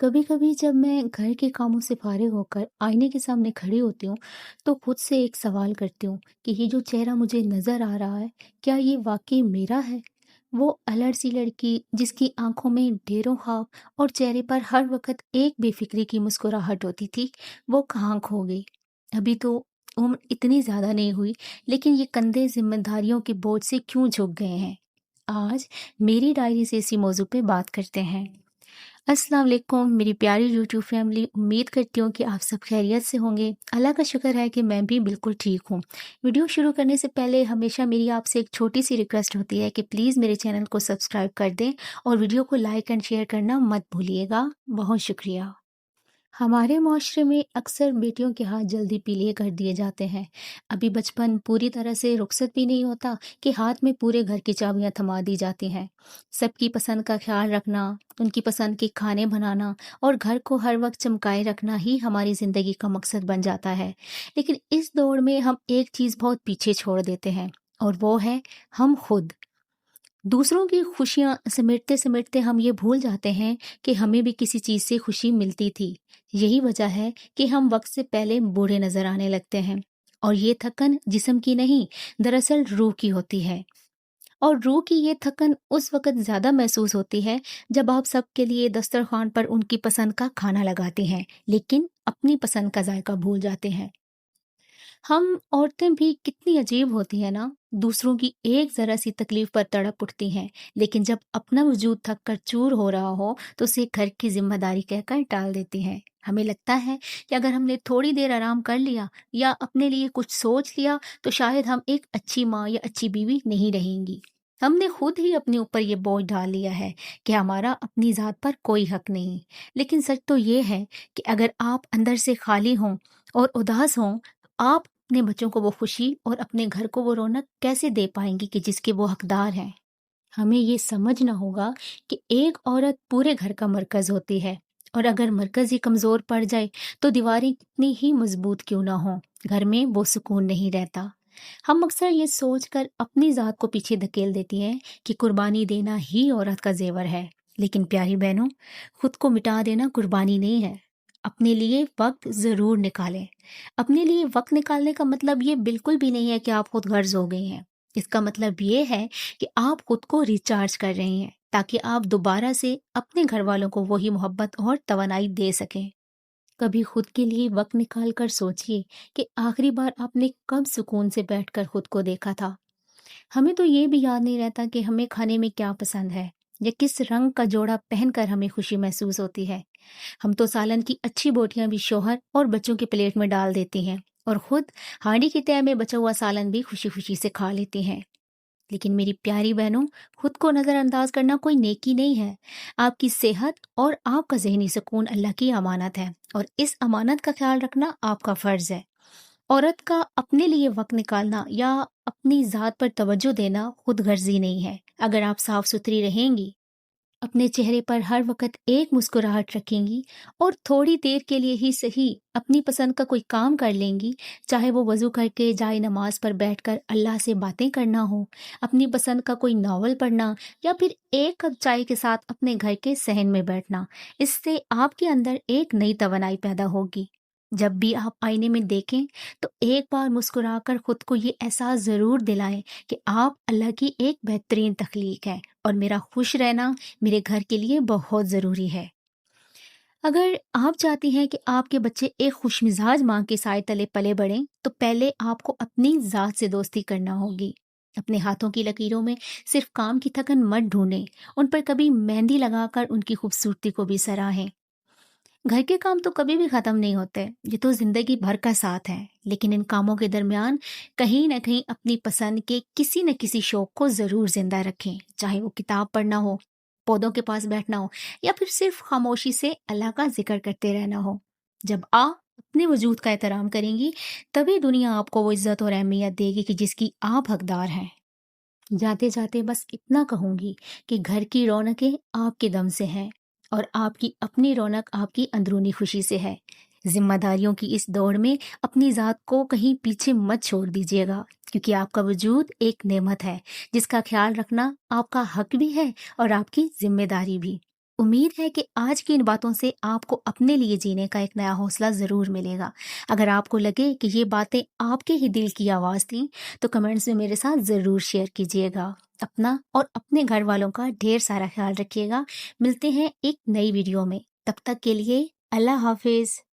कभी कभी जब मैं घर के कामों से फारिग होकर आईने के सामने खड़ी होती हूँ तो खुद से एक सवाल करती हूँ कि ये जो चेहरा मुझे नजर आ रहा है, क्या ये वाकई मेरा है? वो अलड़ सी लड़की जिसकी आंखों में ढेरों ख्वाब और चेहरे पर हर वक्त एक बेफिक्री की मुस्कुराहट होती थी, वो कहाँ खो गई? अभी तो उम्र इतनी ज्यादा नहीं हुई, लेकिन ये कंधे जिम्मेदारियों के बोझ से क्यों झुक गए हैं? आज मेरी डायरी से इसी मौजू पे बात करते हैं। अस्सलाम वालेकुम मेरी प्यारी यूट्यूब फैमिली, उम्मीद करती हूँ कि आप सब खैरियत से होंगे। अल्लाह का शुक्र है कि मैं भी बिल्कुल ठीक हूँ। वीडियो शुरू करने से पहले हमेशा मेरी आपसे एक छोटी सी रिक्वेस्ट होती है कि प्लीज़ मेरे चैनल को सब्सक्राइब कर दें और वीडियो को लाइक एंड शेयर करना मत भूलिएगा। बहुत शुक्रिया। हमारे माशरे में अक्सर बेटियों के हाथ जल्दी पीले कर दिए जाते हैं। अभी बचपन पूरी तरह से रुखसत भी नहीं होता कि हाथ में पूरे घर की चाबियां थमा दी जाती हैं। सबकी पसंद का ख्याल रखना, उनकी पसंद के खाने बनाना और घर को हर वक्त चमकाए रखना ही हमारी जिंदगी का मकसद बन जाता है। लेकिन इस दौड़ में हम एक चीज बहुत पीछे छोड़ देते हैं, और वो है हम खुद। दूसरों की खुशियां समेटते समेटते हम ये भूल जाते हैं कि हमें भी किसी चीज से खुशी मिलती थी। यही वजह है कि हम वक्त से पहले बूढ़े नजर आने लगते हैं। और ये थकन जिस्म की नहीं, दरअसल रूह की होती है। और रूह की ये थकन उस वक्त ज्यादा महसूस होती है जब आप सबके लिए दस्तरखान पर उनकी पसंद का खाना लगाते हैं, लेकिन अपनी पसंद का जायका भूल जाते हैं। हम औरतें भी कितनी अजीब होती है ना, दूसरों की एक जरा सी तकलीफ पर तड़प उठती हैं, लेकिन जब अपना वजूद थक कर चूर हो रहा हो तो उसे घर की जिम्मेदारी कहकर टाल देती हैं। हमें लगता है कि अगर हमने थोड़ी देर आराम कर लिया या अपने लिए कुछ सोच लिया तो शायद हम एक अच्छी माँ या अच्छी बीवी नहीं रहेंगी। हमने खुद ही अपने ऊपर ये बोझ डाल लिया है कि हमारा अपनी जात पर कोई हक नहीं। लेकिन सच तो ये है कि अगर आप अंदर से खाली हों और उदास हों, आप अपने बच्चों को वो खुशी और अपने घर को वो रौनक कैसे दे पाएंगी कि जिसके वो हकदार हैं? हमें ये समझना होगा कि एक औरत पूरे घर का मरकज होती है, और अगर मरकज ही कमजोर पड़ जाए तो दीवारें कितनी ही मजबूत क्यों ना हो, घर में वो सुकून नहीं रहता। हम अक्सर ये सोचकर अपनी जात को पीछे धकेल देती हैं कि कुर्बानी देना ही औरत का जेवर है। लेकिन प्यारी बहनों, खुद को मिटा देना कुर्बानी नहीं है। अपने लिए वक्त जरूर निकालें। अपने लिए वक्त निकालने का मतलब ये बिल्कुल भी नहीं है कि आप खुद गर्ज हो गई हैं। इसका मतलब ये है कि आप खुद को रिचार्ज कर रही हैं ताकि आप दोबारा से अपने घर वालों को वही मोहब्बत और तवनाई दे सकें। कभी खुद के लिए वक्त निकाल कर सोचिए कि आखिरी बार आपने कब सुकून से बैठकर खुद को देखा था। हमें तो ये भी याद नहीं रहता कि हमें खाने में क्या पसंद है या किस रंग का जोड़ा पहनकर हमें खुशी महसूस होती है। हम तो सालन की अच्छी बोटियां भी शोहर और बच्चों के प्लेट में डाल देती हैं, और खुद हांडी की तह में बचा हुआ सालन भी खुशी खुशी से खा लेती हैं। लेकिन मेरी प्यारी बहनों, खुद को नजरअंदाज करना कोई नेकी नहीं है। आपकी सेहत और आपका जहनी सुकून अल्लाह की अमानत है, और इस अमानत का ख्याल रखना आपका फर्ज है। औरत का अपने लिए वक्त निकालना या अपनी जात पर तवज्जो देना खुद गर्जी नहीं है। अगर आप साफ सुथरी रहेंगी, अपने चेहरे पर हर वक्त एक मुस्कुराहट रखेंगी और थोड़ी देर के लिए ही सही अपनी पसंद का कोई काम कर लेंगी, चाहे वो वजू करके जाए नमाज पर बैठकर अल्लाह से बातें करना हो, अपनी पसंद का कोई नावल पढ़ना, या फिर एक कप चाय के साथ अपने घर के सहन में बैठना, इससे आपके अंदर एक नई तवनाई पैदा होगी। जब भी आप आईने में देखें तो एक बार मुस्कुराकर खुद को ये एहसास जरूर दिलाएं कि आप अल्लाह की एक बेहतरीन तख्लीक है, और मेरा खुश रहना मेरे घर के लिए बहुत ज़रूरी है। अगर आप चाहती हैं कि आपके बच्चे एक खुशमिजाज माँ के साए तले पले बढ़ें, तो पहले आपको अपनी ज़ात से दोस्ती करना होगी। अपने हाथों की लकीरों में सिर्फ काम की थकन मत ढूंढें, उन पर कभी मेहंदी लगाकर उनकी खूबसूरती को भी सराहें। घर के काम तो कभी भी खत्म नहीं होते, ये तो जिंदगी भर का साथ है। लेकिन इन कामों के दरमियान कहीं ना कहीं अपनी पसंद के किसी न किसी शौक को जरूर जिंदा रखें, चाहे वो किताब पढ़ना हो, पौधों के पास बैठना हो, या फिर सिर्फ खामोशी से अल्लाह का जिक्र करते रहना हो। जब आप अपने वजूद का एहतराम करेंगी, तभी दुनिया आपको वो इज्जत और अहमियत देगी कि जिसकी आप हकदार हैं। जाते जाते बस इतना कहूंगी कि घर की रौनकें आपके दम से हैं, और आपकी अपनी रौनक आपकी अंदरूनी खुशी से है। जिम्मेदारियों की इस दौड़ में अपनी जात को कहीं पीछे मत छोड़ दीजिएगा, क्योंकि आपका वजूद एक नेमत है जिसका ख्याल रखना आपका हक भी है और आपकी जिम्मेदारी भी। امید ہے کہ آج کی ان باتوں سے آپ کو اپنے لیے جینے کا ایک نیا حوصلہ ضرور ملے گا۔ اگر آپ کو لگے کہ یہ باتیں آپ کے ہی دل کی آواز تھیں تو کمنٹس میں میرے ساتھ ضرور شیئر کیجیے گا۔ اپنا اور اپنے گھر والوں کا ڈھیر سارا خیال رکھیے گا۔ ملتے ہیں ایک نئی ویڈیو میں، تب تک کے لیے اللہ حافظ۔